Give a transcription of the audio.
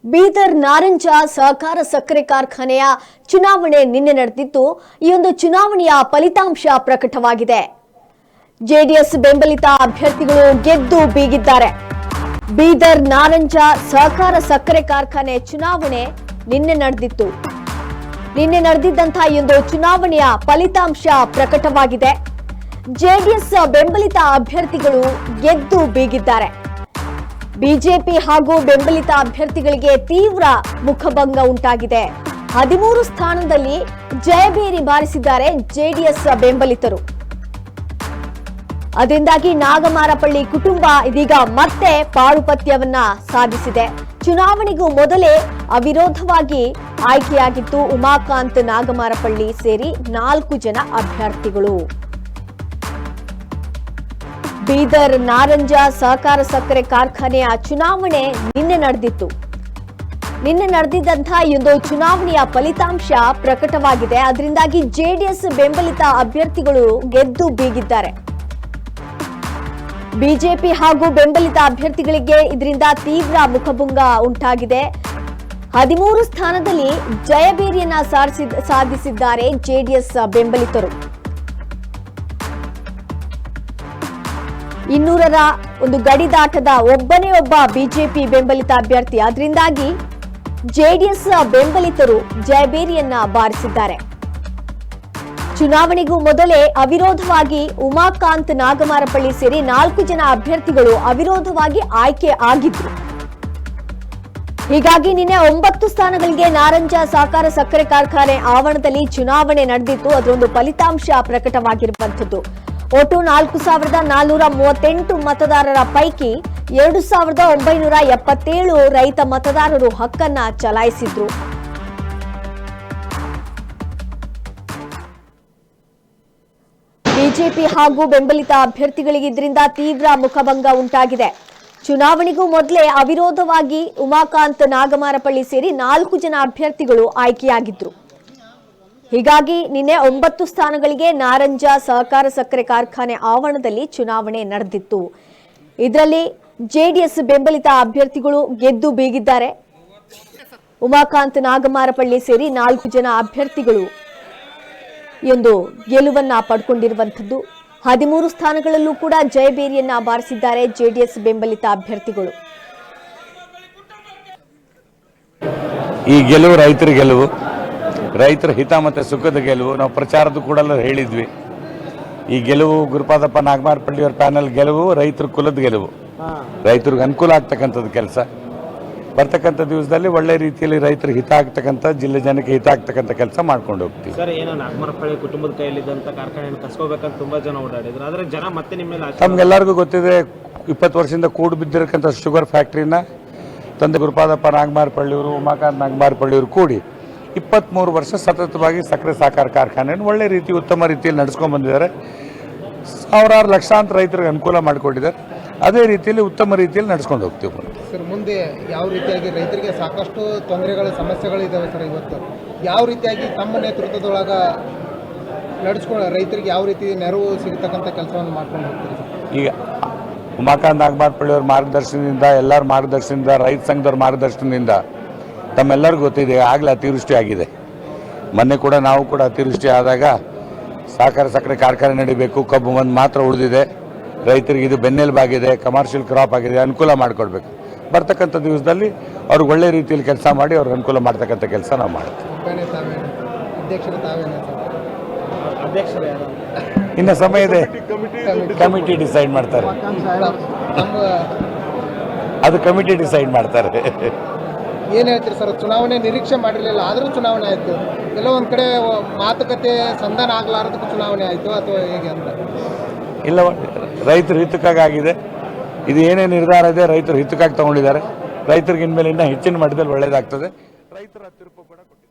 ಬೀದರ್ ನಾರಂಜ ಸಹಕಾರ ಸಕ್ಕರೆ ಕಾರ್ಖಾನೆಯ ಚುನಾವಣೆ ನಿನ್ನೆ ನಡೆದಿದ್ದು ಈ ಒಂದು ಚುನಾವಣೆಯ ಫಲಿತಾಂಶ ಪ್ರಕಟವಾಗಿದೆ. ಜೆಡಿಎಸ್ ಬೆಂಬಲಿತ ಅಭ್ಯರ್ಥಿಗಳು ಗೆದ್ದು ಬೀಗಿದ್ದಾರೆ. ಬೀದರ್ ನಾರಂಜ ಸಹಕಾರ ಸಕ್ಕರೆ ಕಾರ್ಖಾನೆ ಚುನಾವಣೆ ನಿನ್ನೆ ನಡೆದಿತ್ತು. ನಿನ್ನೆ ನಡೆದಿದ್ದಂತಹ ಈ ಒಂದು ಚುನಾವಣೆಯ ಫಲಿತಾಂಶ ಪ್ರಕಟವಾಗಿದೆ. ಜೆಡಿಎಸ್ ಬೆಂಬಲಿತ ಅಭ್ಯರ್ಥಿಗಳು ಗೆದ್ದು ಬೀಗಿದ್ದಾರೆ. ಬಿಜೆಪಿ ಹಾಗೂ ಬೆಂಬಲಿತ ಅಭ್ಯರ್ಥಿಗಳಿಗೆ ತೀವ್ರ ಮುಖಭಂಗ ಉಂಟಾಗಿದೆ. 13 ಸ್ಥಾನದಲ್ಲಿ ಜಯಭೇರಿ ಬಾರಿಸಿದ್ದಾರೆ ಜೆಡಿಎಸ್ ಬೆಂಬಲಿತರು. ಅದರಿಂದಾಗಿ ನಾಗಮಾರಪಳ್ಳಿ ಕುಟುಂಬ ಇದೀಗ ಮತ್ತೆ ಪಾರುಪತ್ಯವನ್ನ ಸಾಧಿಸಿದೆ. ಚುನಾವಣೆಗೂ ಮೊದಲೇ ಅವಿರೋಧವಾಗಿ ಆಯ್ಕೆಯಾಗಿತ್ತು ಉಮಾಕಾಂತ್ ನಾಗಮಾರಪಳ್ಳಿ ಸೇರಿ 4 ಜನ ಅಭ್ಯರ್ಥಿಗಳು. ಬೀದರ್ ನಾರಂಜ ಸಹಕಾರ ಸಕ್ಕರೆ ಕಾರ್ಖಾನೆಯ ಚುನಾವಣೆ ನಿನ್ನೆ ನಡೆದಿತ್ತು. ನಿನ್ನೆ ನಡೆದಿದ್ದಂತಹ ಈ ಒಂದು ಚುನಾವಣೆಯ ಫಲಿತಾಂಶ ಪ್ರಕಟವಾಗಿದೆ. ಅದರಿಂದಾಗಿ ಜೆಡಿಎಸ್ ಬೆಂಬಲಿತ ಅಭ್ಯರ್ಥಿಗಳು ಗೆದ್ದು ಬೀಗಿದ್ದಾರೆ. ಬಿಜೆಪಿ ಹಾಗೂ ಬೆಂಬಲಿತ ಅಭ್ಯರ್ಥಿಗಳಿಗೆ ಇದರಿಂದ ತೀವ್ರ ಮುಖಭಂಗ ಉಂಟಾಗಿದೆ. 13 ಸ್ಥಾನದಲ್ಲಿ ಜಯಭೇರಿಯನ್ನ ಸಾಧಿಸಿದ್ದಾರೆ ಜೆಡಿಎಸ್ ಬೆಂಬಲಿತರು. 200ರ ಒಂದು ಗಡಿದಾಟದ ಒಬ್ಬನೇ ಒಬ್ಬ ಬಿಜೆಪಿ ಬೆಂಬಲಿತ ಅಭ್ಯರ್ಥಿ. ಅದರಿಂದಾಗಿ ಜೆಡಿಎಸ್ ಬೆಂಬಲಿತರು ಜಯಭೇರಿಯನ್ನ ಬಾರಿಸಿದ್ದಾರೆ. ಚುನಾವಣೆಗೂ ಮೊದಲೇ ಅವಿರೋಧವಾಗಿ ಉಮಾಕಾಂತ್ ನಾಗಮಾರಪಳ್ಳಿ ಸೇರಿ 4 ಜನ ಅಭ್ಯರ್ಥಿಗಳು ಅವಿರೋಧವಾಗಿ ಆಯ್ಕೆ ಆಗಿದ್ರು. ಹೀಗಾಗಿ ನಿನ್ನೆ 9 ಸ್ಥಾನಗಳಿಗೆ ನಾರಂಜ ಸಹಕಾರ ಸಕ್ಕರೆ ಕಾರ್ಖಾನೆ ಆವರಣದಲ್ಲಿ ಚುನಾವಣೆ ನಡೆದಿತ್ತು. ಅದರೊಂದು ಫಲಿತಾಂಶ ಪ್ರಕಟವಾಗಿರುವಂತದ್ದು. ಒಟ್ಟು 4438 ಮತದಾರರ ಪೈಕಿ 2977 ರೈತ ಮತದಾರರು ಹಕ್ಕನ್ನ ಚಲಾಯಿಸಿದ್ರು. ಬಿಜೆಪಿ ಹಾಗೂ ಬೆಂಬಲಿತ ಅಭ್ಯರ್ಥಿಗಳಿಗೆ ಇದರಿಂದ ತೀವ್ರ ಮುಖಭಂಗ ಉಂಟಾಗಿದೆ. ಚುನಾವಣೆಗೂ ಮೊದಲೇ ಅವಿರೋಧವಾಗಿ ಉಮಾಕಾಂತ್ ನಾಗಮಾರಪಳ್ಳಿ ಸೇರಿ 4 ಜನ ಅಭ್ಯರ್ಥಿಗಳು ಆಯ್ಕೆಯಾಗಿದ್ರು. ಹೀಗಾಗಿ ನಿನ್ನೆ 9 ಸ್ಥಾನಗಳಿಗೆ ನಾರಂಜ ಸಹಕಾರ ಸಕ್ಕರೆ ಕಾರ್ಖಾನೆ ಆವರಣದಲ್ಲಿ ಚುನಾವಣೆ ನಡೆದಿತ್ತು. ಇದರಲ್ಲಿ ಜೆಡಿಎಸ್ ಬೆಂಬಲಿತ ಅಭ್ಯರ್ಥಿಗಳು ಗೆದ್ದು ಬೀಗಿದ್ದಾರೆ. ಉಮಾಕಾಂತ್ ನಾಗಮಾರಪಳ್ಳಿ ಸೇರಿ 4 ಜನ ಅಭ್ಯರ್ಥಿಗಳು ಈ ಒಂದು ಗೆಲುವನ್ನ ಪಡ್ಕೊಂಡಿರುವಂತದ್ದು. 13 ಸ್ಥಾನಗಳಲ್ಲೂ ಕೂಡ ಜಯಭೇರಿಯನ್ನ ಬಾರಿಸಿದ್ದಾರೆ ಜೆಡಿಎಸ್ ಬೆಂಬಲಿತ ಅಭ್ಯರ್ಥಿಗಳು. ಈ ಗೆಲುವು ರೈತರ ಗೆಲುವು, ರೈತರ ಹಿತ ಮತ್ತು ಸುಖದ ಗೆಲುವು. ನಾವು ಪ್ರಚಾರದ ಕೂಡ ಹೇಳಿದ್ವಿ. ಈ ಗೆಲುವು ಗುರುಪಾದಪ್ಪ ನಾಗಮಾರಪಳ್ಳಿಯವರ ಪ್ಯಾನಲ್ ಗೆಲುವು ರೈತರ ಕುಲದ ಗೆಲುವು. ರೈತರಿಗೆ ಅನುಕೂಲ ಆಗ್ತಕ್ಕಂಥದ್ದು ಕೆಲಸ. ಬರ್ತಕ್ಕಂಥ ದಿವಸದಲ್ಲಿ ಒಳ್ಳೆ ರೀತಿಯಲ್ಲಿ ರೈತರಿಗೆ ಹಿತ ಆಗ್ತಕ್ಕಂಥ, ಜಿಲ್ಲೆ ಜನಕ್ಕೆ ಹಿತ ಆಗ್ತಕ್ಕಂಥ ಕೆಲಸ ಮಾಡ್ಕೊಂಡು ಹೋಗ್ತೀವಿ. ಸರ್, ಏನೋ ನಾಗಮಾರಪಳ್ಳಿ ಕುಟುಂಬದ ಕೈಯಲ್ಲಿದ್ದಂಥ ಕಾರ್ಖಾನೆಯನ್ನು ಕಸ್ಕೋಬೇಕಂತ ತುಂಬಾ ಜನ ಓಡಾಡಿದ್ರು. ಆದರೆ ಜನ ಮತ್ತೆ ನಿಮ್ಮ ಮೇಲೆ ತಮ್ಗೆಲ್ಲರಿಗೂ ಗೊತ್ತಿದೆ, 20 ವರ್ಷದಿಂದ ಕೂಡು ಬಿದ್ದಿರಕ್ಕಂಥ ಶುಗರ್ ಫ್ಯಾಕ್ಟ್ರಿನ ತಂದೆ ಗುರುಪಾದಪ್ಪ ನಾಗಮಾರಪಳ್ಳಿಯವರು, ಉಮಾಕಾಂತ್ ನಾಗಮಾರಪಳ್ಳಿಯವರು ಕೂಡಿ 23 ವರ್ಷ ಸತತವಾಗಿ ಸಕ್ಕರೆ ಸಹಕಾರ ಕಾರ್ಖಾನೆಯನ್ನು ಒಳ್ಳೆ ರೀತಿ, ಉತ್ತಮ ರೀತಿಯಲ್ಲಿ ನಡೆಸ್ಕೊಂಡು ಬಂದಿದ್ದಾರೆ. ಸಾವಿರಾರು ಲಕ್ಷಾಂತರ ರೈತರಿಗೆ ಅನುಕೂಲ ಮಾಡಿಕೊಟ್ಟಿದ್ದಾರೆ. ಅದೇ ರೀತಿಯಲ್ಲಿ ಉತ್ತಮ ರೀತಿಯಲ್ಲಿ ನಡೆಸ್ಕೊಂಡು ಹೋಗ್ತೀವಿ. ಸರ್, ಮುಂದೆ ಯಾವ ರೀತಿಯಾಗಿ ರೈತರಿಗೆ ಸಾಕಷ್ಟು ತೊಂದರೆಗಳು, ಸಮಸ್ಯೆಗಳು ಇದ್ದಾವೆ ಸರ್. ಇವತ್ತು ಯಾವ ರೀತಿಯಾಗಿ ತಮ್ಮ ನೇತೃತ್ವದೊಳಗ ನಡೆಸ್ಕೊಂಡು ರೈತರಿಗೆ ಯಾವ ರೀತಿ ನೆರವು ಸಿಗತಕ್ಕಂಥ ಕೆಲಸವನ್ನು ಮಾಡ್ಕೊಂಡು ಹೋಗ್ತೀರಿ ಸರ್? ಈಗ ಉಮಾಕಾಂತ್ ನಾಗಮಾರಪಳ್ಳಿಯವ್ರ ಮಾರ್ಗದರ್ಶನದಿಂದ, ಎಲ್ಲರ ಮಾರ್ಗದರ್ಶನದಿಂದ, ರೈತ ಸಂಘದವ್ರ ಮಾರ್ಗದರ್ಶನದಿಂದ ತಮ್ಮೆಲ್ಲರಿಗೂ ಗೊತ್ತಿದೆ, ಆಗಲೇ ಅತಿವೃಷ್ಟಿ ಆಗಿದೆ. ಮೊನ್ನೆ ಕೂಡ ನಾವು ಕೂಡ ಅತಿವೃಷ್ಟಿ ಆದಾಗ ಸಹಕಾರ ಸಕ್ಕರೆ ಕಾರ್ಖಾನೆ ನಡಿಬೇಕು, ಕಬ್ಬು ಒಂದು ಮಾತ್ರ ಉಳಿದಿದೆ, ರೈತರಿಗೆ ಇದು ಬೆನ್ನೆಲುಬಾಗಿದೆ, ಕಮರ್ಷಿಯಲ್ ಕ್ರಾಪ್ ಆಗಿದೆ, ಅನುಕೂಲ ಮಾಡಿಕೊಡ್ಬೇಕು. ಬರ್ತಕ್ಕಂಥ ದಿವಸದಲ್ಲಿ ಅವ್ರಿಗೆ ಒಳ್ಳೆ ರೀತಿಯಲ್ಲಿ ಕೆಲಸ ಮಾಡಿ ಅವ್ರಿಗೆ ಅನುಕೂಲ ಮಾಡ್ತಕ್ಕಂಥ ಕೆಲಸ ನಾವು ಮಾಡ್ತೀವಿ. ಇನ್ನು ಸಮಯ ಇದೆ, ಕಮಿಟಿ ಡಿಸೈಡ್ ಮಾಡ್ತಾರೆ. ಅದು ಕಮಿಟಿ ಡಿಸೈಡ್ ಮಾಡ್ತಾರೆ. ಏನು ಹೇಳ್ತೀರಿ ಸರ್? ಚುನಾವಣೆ ನಿರೀಕ್ಷೆ ಮಾಡಿರಲಿಲ್ಲ, ಆದರೂ ಚುನಾವಣೆ ಆಯಿತು. ಎಲ್ಲೋ ಒಂದು ಕಡೆ ಮಾತುಕತೆ ಸಂಧಾನ ಆಗಲಾರದಕ್ಕೂ ಚುನಾವಣೆ ಆಯಿತು ಅಥವಾ ಹೇಗೆ ಅಂತ? ಇಲ್ಲ, ರೈತರ ಹಿತಕ್ಕಾಗಿದೆ. ಇದು ಏನೇ ನಿರ್ಧಾರ ಇದೆ ರೈತರ ಹಿತಕ್ಕಾಗಿ ತಗೊಂಡಿದ್ದಾರೆ. ರೈತರಿಗೆ ಇನ್ಮೇಲೆ ಇನ್ನೂ ಹೆಚ್ಚಿನ ಮಟ್ಟದಲ್ಲಿ ಒಳ್ಳೆಯದಾಗ್ತದೆ. ರೈತರ ತೀರ್ಪು ಕೂಡ ಕೊಟ್ಟಿದ್ದಾರೆ.